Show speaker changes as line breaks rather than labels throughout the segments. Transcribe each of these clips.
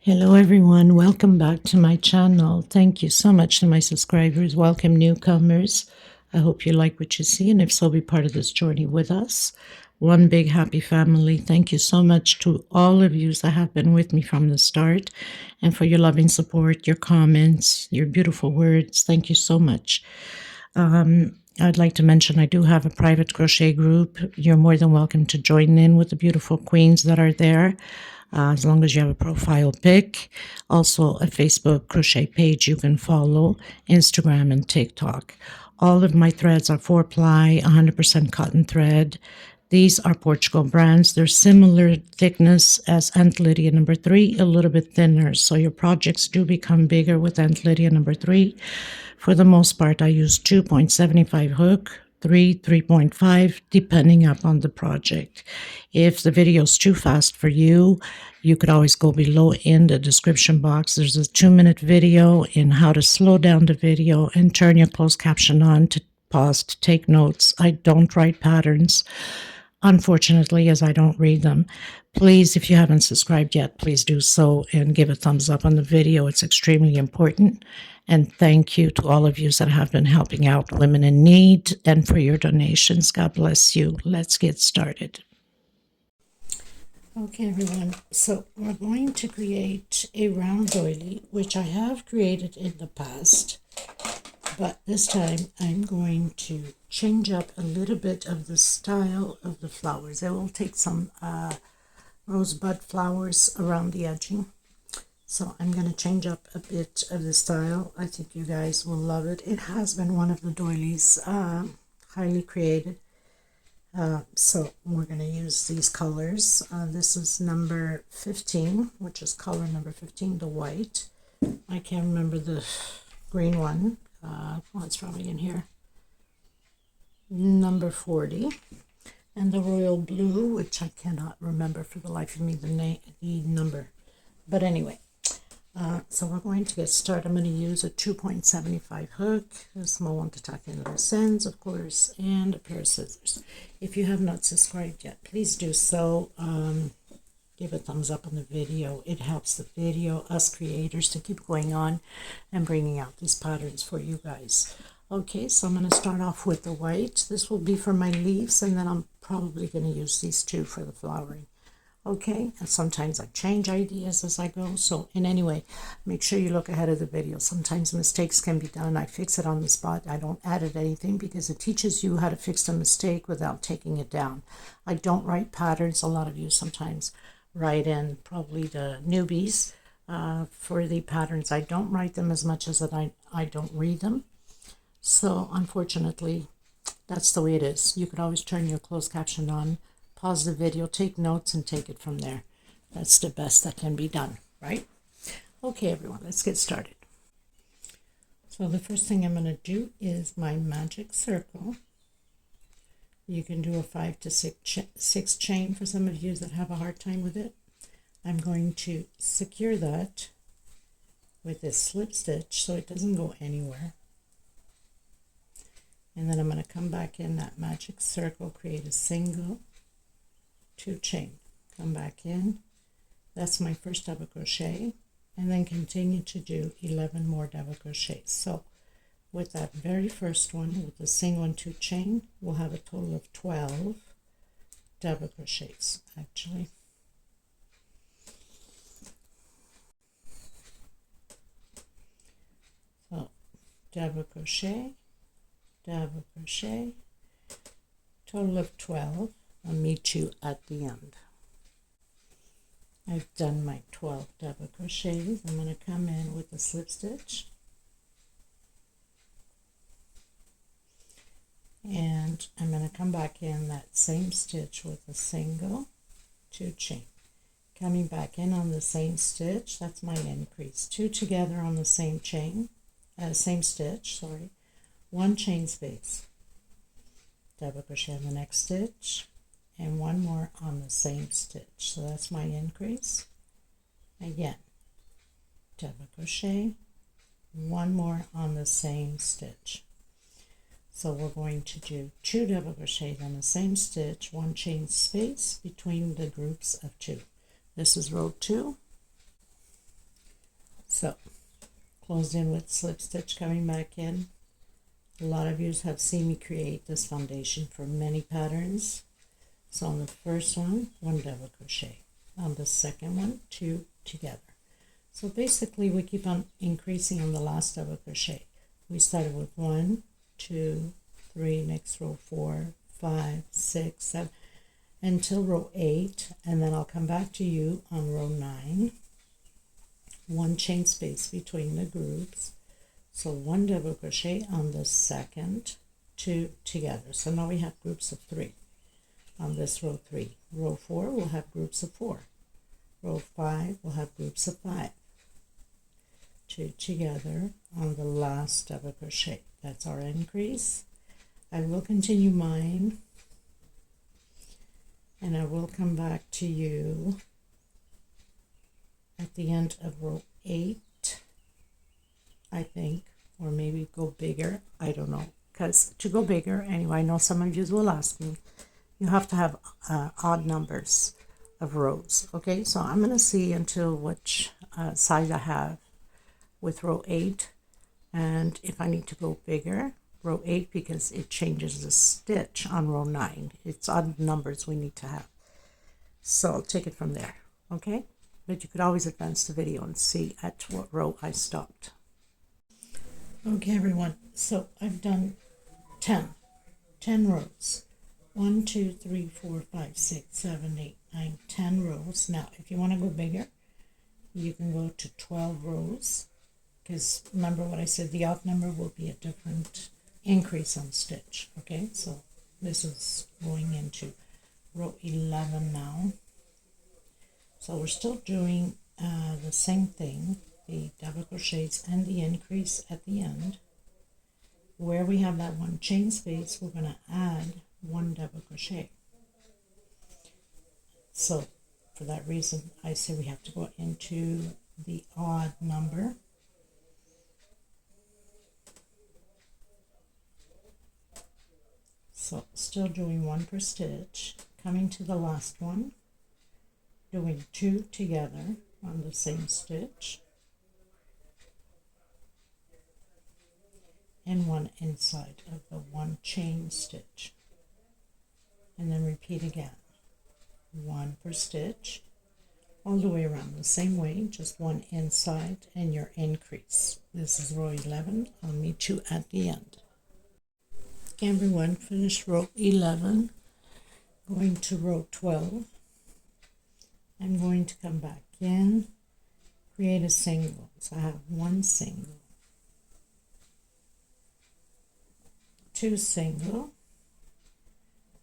Hello everyone, welcome back to my channel. Thank you so much to my subscribers. Welcome newcomers. I hope you like what you see, and if so, be part of this journey with us. One big happy family. Thank you so much to all of you that have been with me from the start, and for your loving support, your comments, your beautiful words. Thank you so much. I'd like to mention I do have a private crochet group. You're more than welcome to join in with the beautiful queens that are there. As long as you have a profile pic. Also a Facebook crochet page you can follow, Instagram and TikTok. All of my threads are 4-ply, 100% cotton thread. These are Portugal brands. They're similar thickness as Aunt Lydia number 3, a little bit thinner. So your projects do become bigger with Aunt Lydia number 3. For the most part, I use 2.75 hook, 3.5, depending upon the project. If the video is too fast for you, you could always go below in the description box. There's a 2-minute video in how to slow down the video and turn your closed caption on to pause to take notes. I don't write patterns, unfortunately, as I don't read them. Please, if you haven't subscribed yet, please do so and give a thumbs up on the video. It's extremely important. And thank you to all of you that have been helping out women in need and for your donations. God bless you. Let's get started. Okay, everyone. So we're going to create a round doily, which I have created in the past. But this time I'm going to change up a little bit of the style of the flowers. I will take some rosebud flowers around the edging. So I'm going to change up a bit of the style. I think you guys will love it. It has been one of the doilies, highly created. So we're going to use these colors. This is number 15, which is color number 15, the white. I can't remember the green one. It's probably in here. Number 40. And the royal blue, which I cannot remember for the life of me the number. But anyway. So we're going to get started. I'm going to use a 2.75 hook, a small one to tuck into the ends, of course, and a pair of scissors. If you have not subscribed yet, please do so. Give a thumbs up on the video. It helps the video, us creators, to keep going on and bringing out these patterns for you guys. Okay, so I'm going to start off with the white. This will be for my leaves, and then I'm probably going to use these two for the flowering. Okay, and sometimes I change ideas as I go. So in any way, make sure you look ahead of the video. Sometimes mistakes can be done. I fix it on the spot. I don't edit anything because it teaches you how to fix a mistake without taking it down. I don't write patterns. A lot of you sometimes write in, probably the newbies, for the patterns. I don't write them as much as I don't read them. So unfortunately, that's the way it is. You could always turn your closed caption on, pause the video, take notes, and take it from there. That's the best that can be done, right? Okay, everyone, let's get started. So the first thing I'm going to do is my magic circle. You can do a 5 to 6 chain for some of you that have a hard time with it. I'm going to secure that with this slip stitch so it doesn't go anywhere. And then I'm going to come back in that magic circle, create a single 2 chain, come back in. That's my first double crochet, and then continue to do 11 more double crochets. So with that very first one, with the single and 2 chain, we'll have a total of 12 double crochets actually. So double crochet, total of 12. I'll meet you at the end. I've done my 12 double crochets. I'm going to come in with a slip stitch. And I'm going to come back in that same stitch with a single 2 chain. Coming back in on the same stitch, that's my increase. 2 together on the same chain, same stitch, sorry. 1 chain space. Double crochet in the next stitch. And 1 more on the same stitch. So that's my increase. Again, double crochet, 1 more on the same stitch. So we're going to do 2 double crochets on the same stitch, 1 chain space between the groups of 2. This is row 2. So closed in with slip stitch, coming back in. A lot of you have seen me create this foundation for many patterns. So on the first one, 1 double crochet. On the second one, 2 together. So basically we keep on increasing on the last double crochet. We started with 1, 2, 3, next row 4, 5, 6, 7, until row 8, and then I'll come back to you on row 9. 1 chain space between the groups. So 1 double crochet on the second, 2 together. So now we have groups of 3 on this row 3. Row 4 will have groups of 4. Row 5 will have groups of 5. 2 together on the last double crochet. That's our increase. I will continue mine, and I will come back to you at the end of row 8, I think, or maybe go bigger. I don't know, because to go bigger, anyway, I know some of you will ask me, you have to have odd numbers of rows. Okay, so I'm going to see until which size I have with row 8, and if I need to go bigger, row 8, because it changes the stitch on row 9. It's odd numbers we need to have. So I'll take it from there, okay? But you could always advance the video and see at what row I stopped. Okay, everyone, so I've done 10 rows. 1, 2, 3, 4, 5, 6, 7, 8, 9, 10 rows. Now, if you want to go bigger, you can go to 12 rows, because remember what I said, the odd number will be a different increase on stitch. Okay, so this is going into row 11 now. So we're still doing the same thing, the double crochets and the increase at the end. Where we have that 1 chain space, we're going to add 1 double crochet. So for that reason, I say we have to go into the odd number. So still doing 1 per stitch, coming to the last one, doing 2 together on the same stitch, and 1 inside of the 1 chain stitch, and then repeat again, 1 per stitch, all the way around the same way, just 1 inside and your increase. This is row 11. I'll meet you at the end. Okay, everyone, finish row 11, going to row 12. I'm going to come back in, create a single. So I have 1 single, 2 single,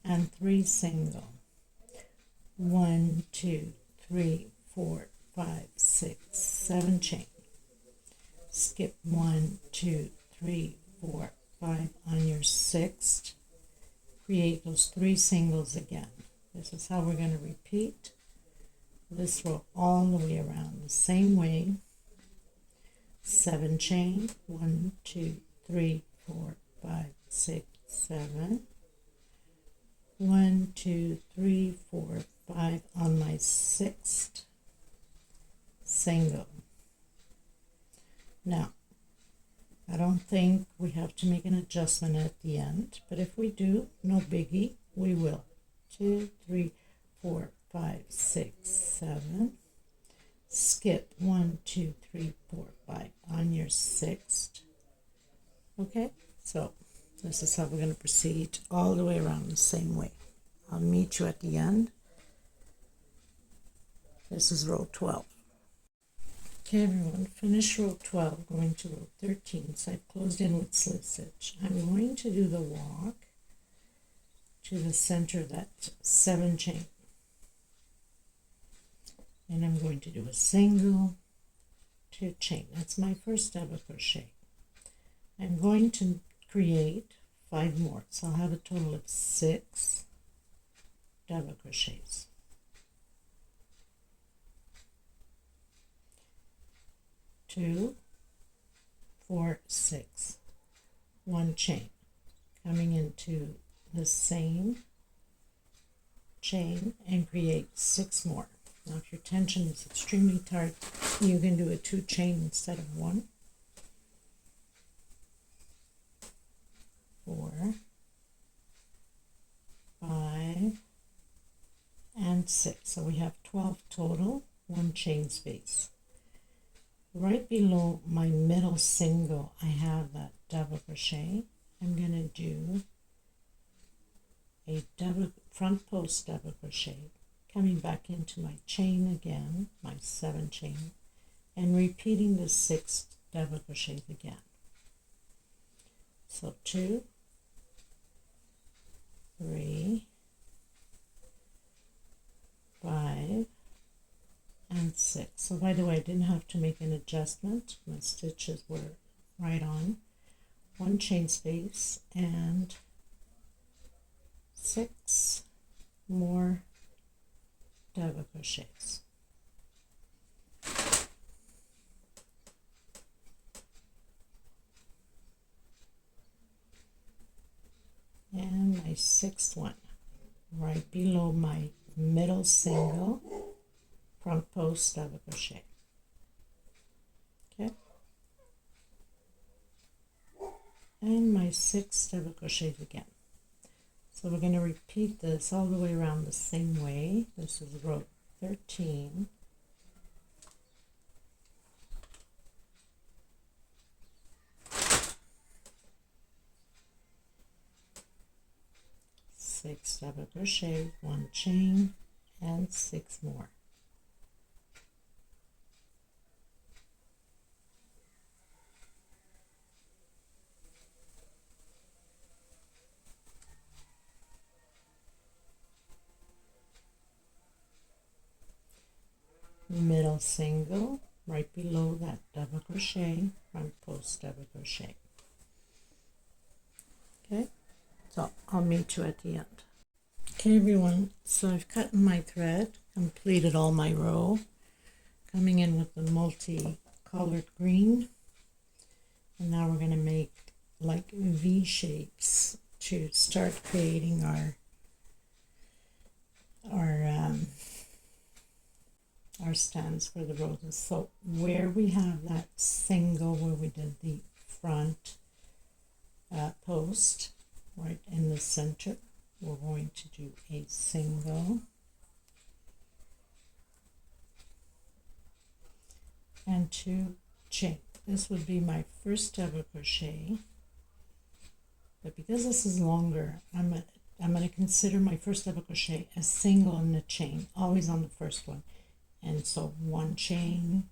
and 3 single. 1, 2, 3, 4, 5, 6, 7 chain. Skip 1, 2, 3, 4, 5 on your 6th. Create those 3 singles again. This is how we're going to repeat this row all the way around the same way. 7 chain, 1, 2, 3, 4, 5, 6, 7. 1, 2, 3, 4, 5 on my 6th single. Now, I don't think we have to make an adjustment at the end, but if we do, no biggie, we will. 2, 3, 4, 5, 6, 7. Skip 1, 2, 3, 4, 5 on your 6th. Okay, so this is how we're going to proceed all the way around the same way. I'll meet you at the end. This is row 12. Okay, everyone, finish row 12, going to row 13. So I've closed in with slip stitch. I'm going to do the walk to the center of that 7 chain. And I'm going to do a single, 2 chain. That's my first double crochet. I'm going to create 5 more. So I'll have a total of 6 double crochets. 2, 4, 6. 1 chain. Coming into the same chain and create 6 more. Now if your tension is extremely tight, you can do a 2 chain instead of 1, 4, 5, and 6. So we have 12 total, 1 chain space. Right below my middle single, I have that double crochet. I'm going to do a front post double crochet, coming back into my chain again, my 7 chain, and repeating the 6 double crochets again. So 2, 3, 5, and 6. So by the way, I didn't have to make an adjustment. My stitches were right on. 1 chain space and 6 more double crochets. And my 6th one, right below my middle single, front post double crochet. Okay, and my 6 double crochets again. So we're going to repeat this all the way around the same way. This is row 13. Six double crochet, 1 chain, and 6 more. Middle single, right below that double crochet, front post double crochet. Okay, so I'll meet you at the end. Okay everyone, so I've cut my thread, completed all my row, coming in with the multi-colored green, and now we're going to make like V shapes to start creating our stands for the roses. So where we have that single where we did the front post, right in the center, we're going to do a single and 2 chain. This would be my first double crochet, but because this is longer, I'm going to consider my first double crochet a single in the chain, always on the first one. And so 1 chain,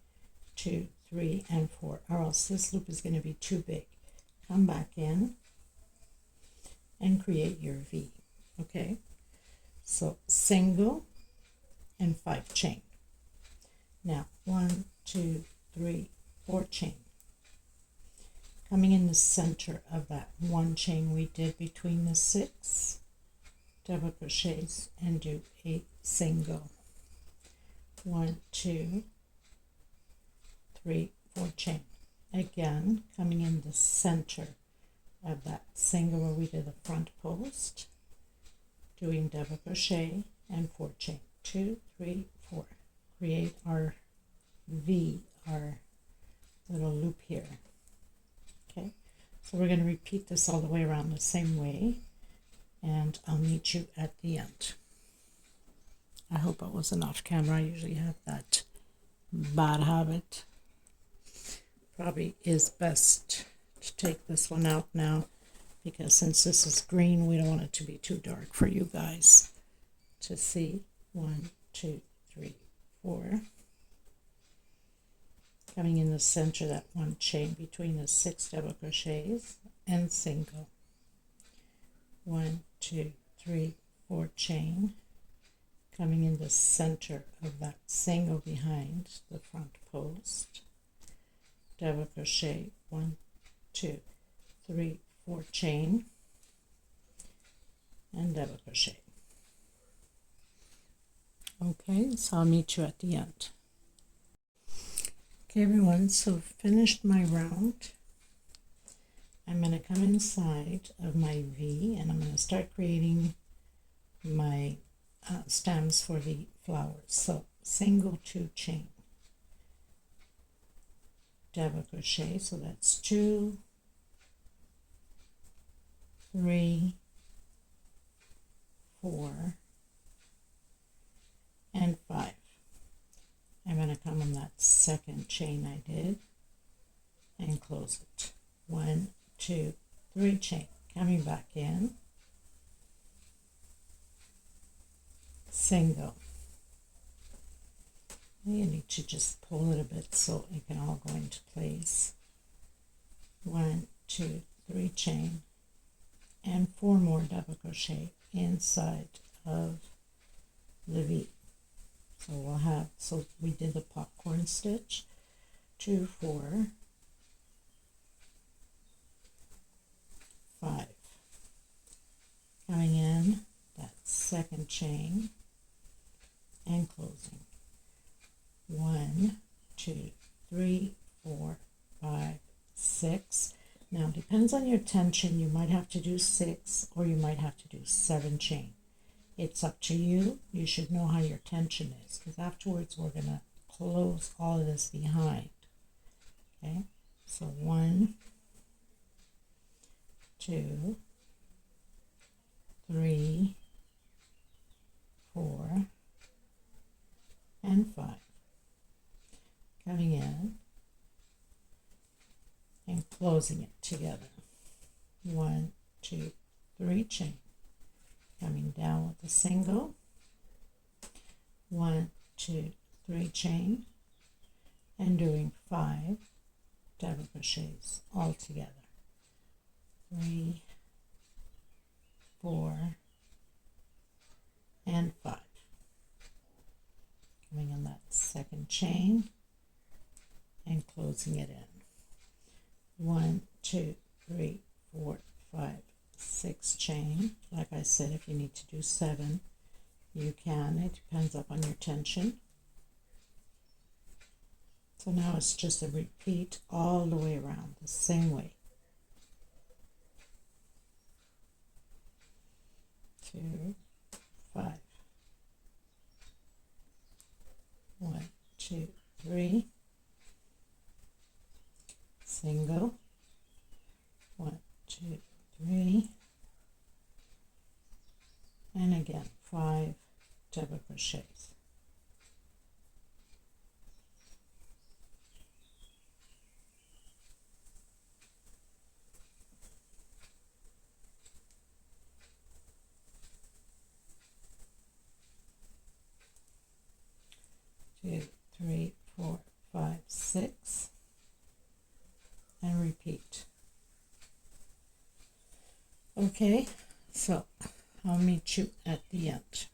2, 3, and 4, or else this loop is going to be too big. Come back in and create your V. Okay, so single and 5 chain. Now 1, 2, 3, 4 chain. Coming in the center of that 1 chain we did between the 6 double crochets and do a single. 1, 2, 3, 4 chain. Again, coming in the center of that single where we did the front post, doing double crochet and 4 chain. 2, 3, 4. Create our V, our little loop here. Okay, so we're going to repeat this all the way around the same way, and I'll meet you at the end. I hope it was enough camera. I usually have that bad habit. Probably is best to take this one out now, because since this is green, we don't want it to be too dark for you guys to see. 1, 2, 3, 4. Coming in the center, that 1 chain between the 6 double crochets and single. 1, 2, 3, 4 chain. Coming in the center of that single behind the front post, double crochet, 1, 2, 3, 4 chain, and double crochet. Okay, so I'll meet you at the end. Okay everyone, so finished my round. I'm going to come inside of my V and I'm going to start creating my stems for the flowers. So single 2 chain, double crochet. So that's 2, 3, 4, and 5. I'm going to come on that second chain I did and close it. 1, 2, 3 chain. Coming back in, single. You need to just pull it a bit so it can all go into place. 1, 2, 3 chain, and 4 more double crochet inside of the V. So we'll have, so we did the popcorn stitch, 2, 4, 5. Coming in that second chain and closing. 1, 2, 3, 4, 5, 6. Now, depends on your tension. You might have to do 6 or you might have to do 7 chain. It's up to you. You should know how your tension is, because afterwards we're going to close all of this behind. Okay, so 1, 2, 3, 4, and 5. Coming in and closing it together. 1, 2, 3 chain. Coming down with a single. 1, 2, 3 chain, and doing 5 double crochets all together. 3, 4, and 5. Coming in that second chain and closing it in. 1, 2, 3, 4, 5, 6 chain. Like I said, if you need to do 7, you can. It depends upon your tension. So now it's just a repeat all the way around the same way. 2, 5. 1, 2, 3. Single. 1, 2, 3. And again, 5 double crochets. Two, 3, 4, 5, 6, and repeat. Okay, so I'll meet you at the end.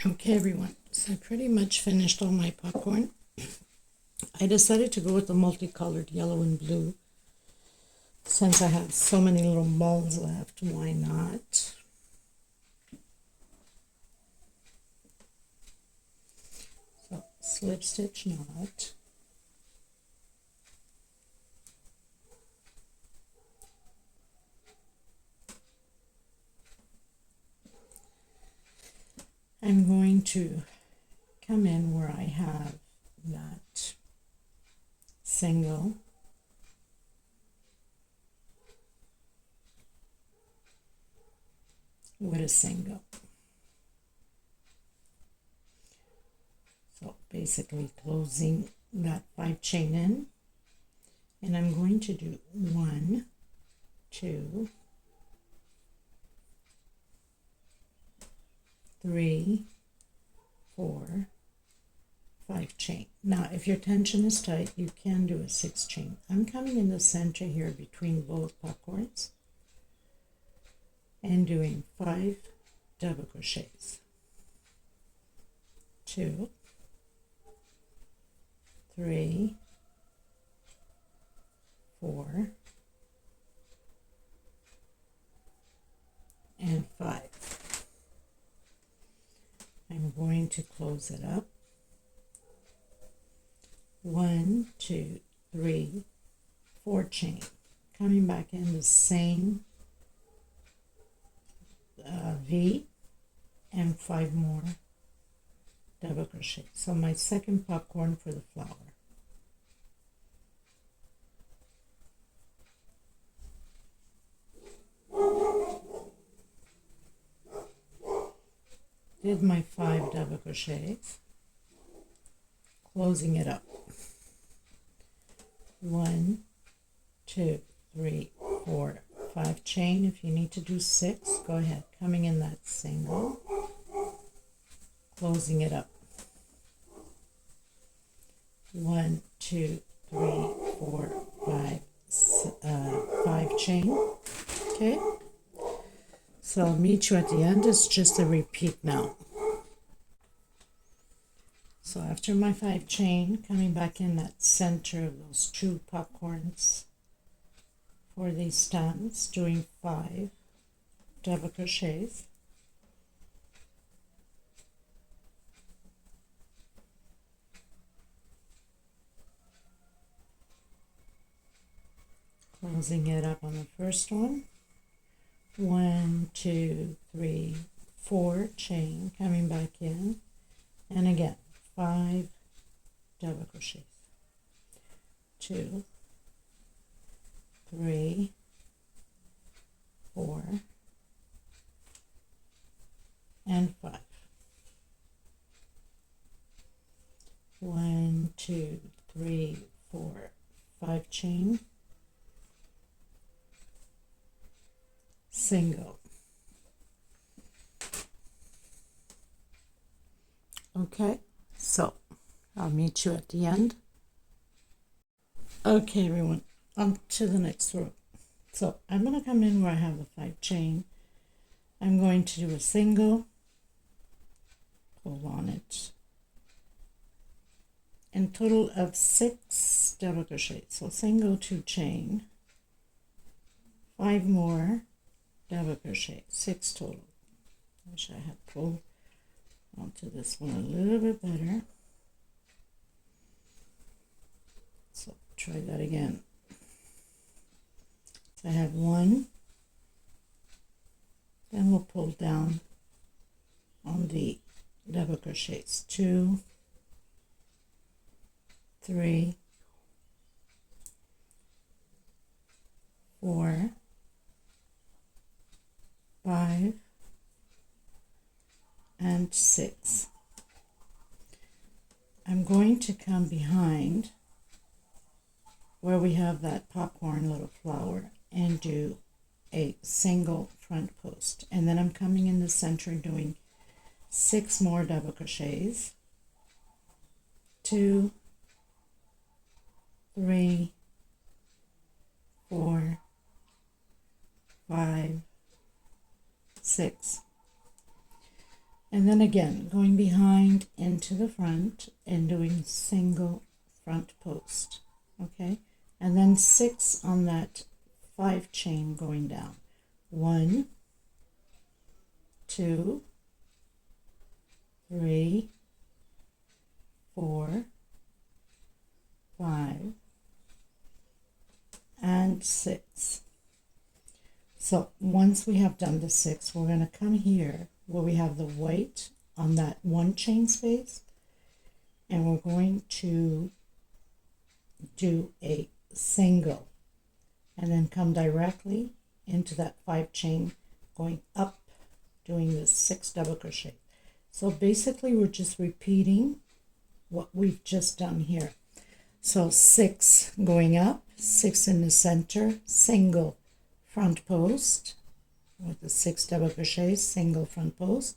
Okay, everyone, so I pretty much finished all my popcorn. I decided to go with the multicolored yellow and blue. Since I have so many little balls left, why not? So, slip stitch knot. I'm going to come in where I have that single, with a single. So basically closing that 5 chain in, and I'm going to do 1, 2, 3, 4, 5 chain. Now, if your tension is tight, you can do a 6 chain. I'm coming in the center here between both popcorns and doing 5 double crochets. 2, 3, 4, and 5. I'm going to close it up. 1, 2, 3, 4 chain. Coming back in the same V, and 5 more double crochet. So my second popcorn for the flower. did my 5 double crochets, closing it up. 1, 2, 3, 4, 5 chain. If you need to do 6, go ahead. Coming in that single, closing it up. 1, 2, 3, 4, 5, 5 chain. Okay. So I'll meet you at the end. It's just a repeat now. So after my 5 chain, coming back in that center of those 2 popcorns for these stands, doing 5 double crochets. Closing it up on the first one. 1, 2, 3, 4 chain, coming back in, and again 5 double crochets. 2, 3, 4, and 5. 1, 2, 3, 4, 5 chain, single. Okay, so I'll meet you at the end. Okay, everyone, on to the next row. So I'm going to come in where I have the 5 chain. I'm going to do a single, pull on it, and total of 6 double crochets. So single, 2 chain, 5 more double crochet, 6 total. Wish I had pulled onto this one a little bit better. So try that again. So I have 1, then we'll pull down on the double crochets, 2, 3, 4, 5, and 6. I'm going to come behind where we have that popcorn little flower and do a single front post, and then I'm coming in the center and doing 6 more double crochets, 2, 3, 4, 5, 6, and then again going behind into the front and doing single front post. Okay, and then 6 on that 5 chain going down. 1, 2, 3, 4, 5, and 6. So once we have done the 6, we're going to come here where we have the white on that 1 chain space, and we're going to do a single and then come directly into that 5 chain going up, doing the 6 double crochet. So basically we're just repeating what we've just done here. So 6 going up, 6 in the center, single front post with the 6 double crochets, single front post,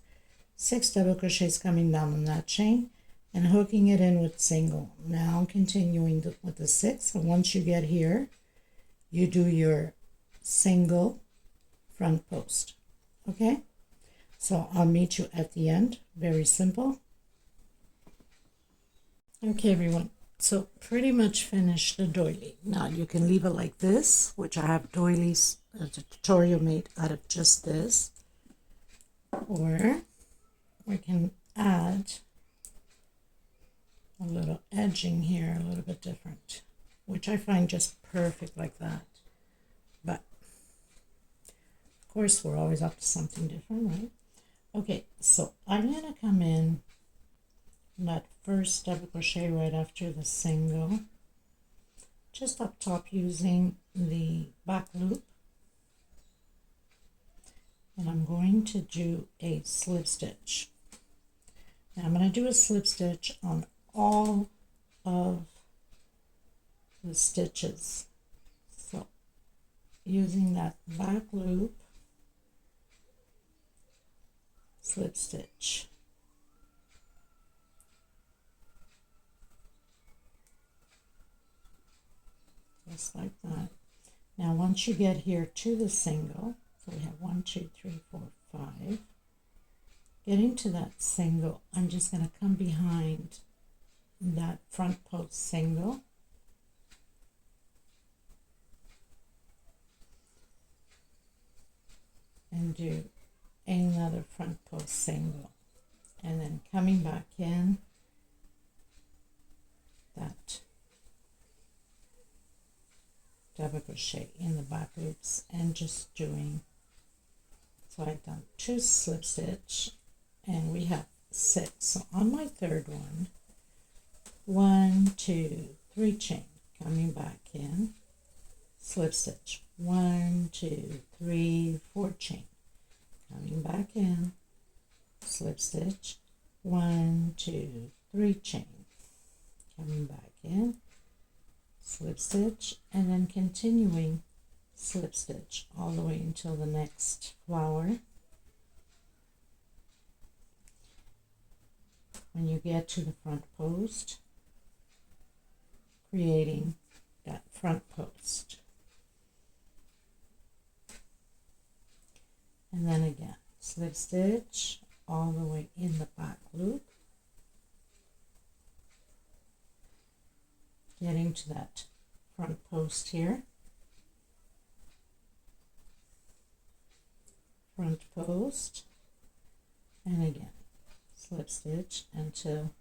6 double crochets coming down on that chain and hooking it in with single. Now continuing with the 6, and once you get here you do your single front post. Okay, so I'll meet you at the end. Very simple. Okay, everyone, so pretty much finished the doily. Now you can leave it like this, which I have doilies, a tutorial made out of just this, or we can add a little edging here, a little bit different, which I find just perfect like that. But of course we're always up to something different, right? Okay, so I'm going to come in that first double crochet right after the single, just up top using the back loop, and I'm going to do a slip stitch. I'm going to do a slip stitch on all of the stitches. So using that back loop, slip stitch. Just like that. Now once you get here to the single, so we have 1, 2, 3, 4, 5. Getting to that single, I'm just going to come behind that front post single and do another front post single, and then coming back in that double crochet in the back loops and just doing, so I've done 2 slip stitch and we have 6. So on my third one, 1, 2, 3 chain, coming back in, slip stitch, 1, 2, 3, 4 chain, coming back in, slip stitch, 1, 2, 3 chain, coming back in, slip stitch, and then continuing slip stitch all the way until the next flower. When you get to the front post, creating that front post. And then again, slip stitch all the way in the back loop, getting to that front post here, front post, and again slip stitch until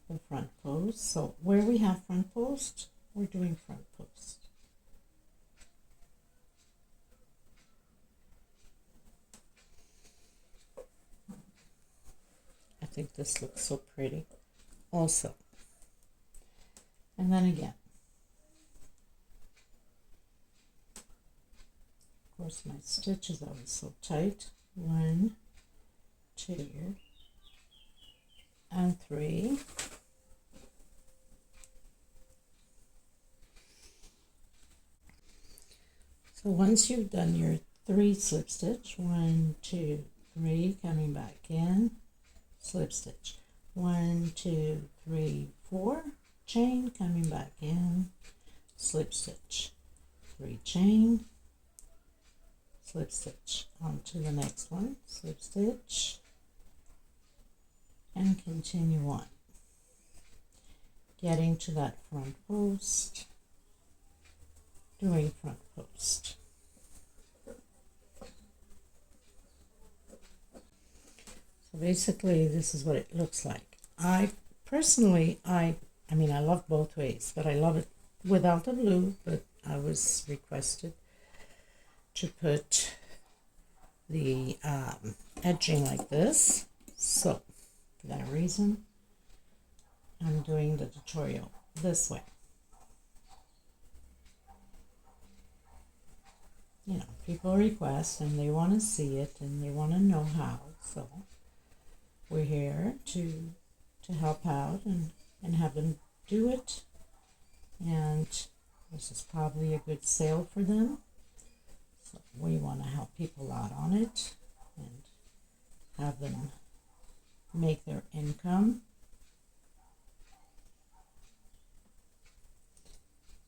the front post. So where we have front post, we're doing front post. I think this looks so pretty also. And then again, of course my stitch is always so tight, 1, 2, and 3. So once you've done your 3 slip stitch, 1, 2, 3, coming back in, slip stitch, 1, 2, 3, 4, chain, coming back in, slip stitch, 3 chain, slip stitch, on to the next one, slip stitch, and continue on, getting to that front post, doing front post. So basically this is what it looks like. I personally, I mean I love both ways, but I love it without the blue, but I was requested to put the edging like this, so for that reason I'm doing the tutorial this way. You know, people request and they want to see it and they want to know how, so we're here to help out and have them do it, and this is probably a good sale for them, so we want to help people out on it and have them make their income.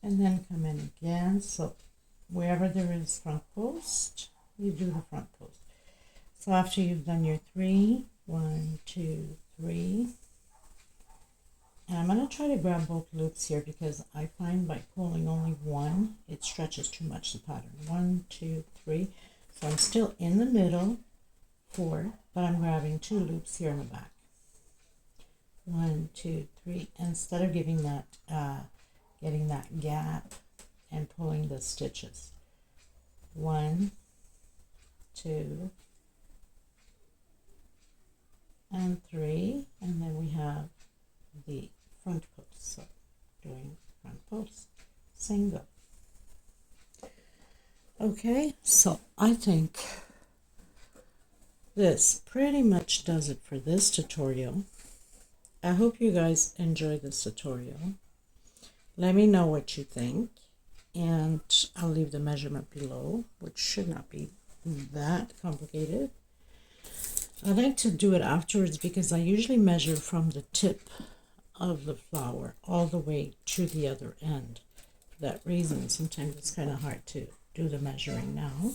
And then come in again, so wherever there is front post, you do the front post. So after you've done your 3, 1, 2, 3, and I'm going to try to grab both loops here because I find by pulling only one, it stretches too much the pattern. 1, 2, 3, so I'm still in the middle, 4, but I'm grabbing 2 loops here in the back. 1, 2, 3, instead of giving that, getting that gap and pulling the stitches. 1, 2, and 3, and then we have the front post, so doing front post, single. Okay, so I think this pretty much does it for this tutorial. I hope you guys enjoy this tutorial. Let me know what you think, and I'll leave the measurement below, which should not be that complicated. I like to do it afterwards because I usually measure from the tip of the flower all the way to the other end. For that reason, sometimes it's kind of hard to do the measuring now,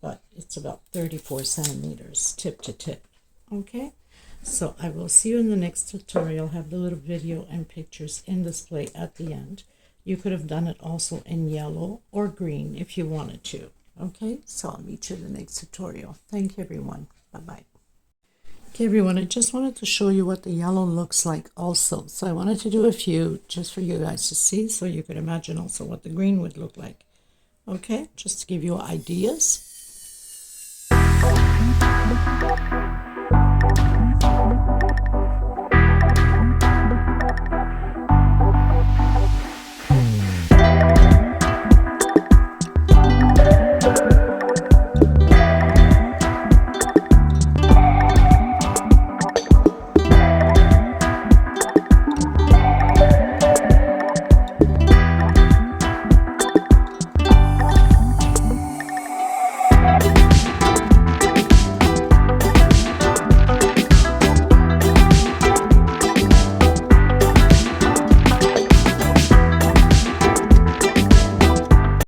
but it's about 34 centimeters tip to tip. Okay, so I will see you in the next tutorial. Have the little video and pictures in display at the end. You could have done it also in yellow or green if you wanted to. Okay, so I'll meet you in the next tutorial. Thank you, everyone. Bye-bye. Okay, everyone, I just wanted to show you what the yellow looks like also. So I wanted to do a few just for you guys to see, so you could imagine also what the green would look like. Okay, just to give you ideas.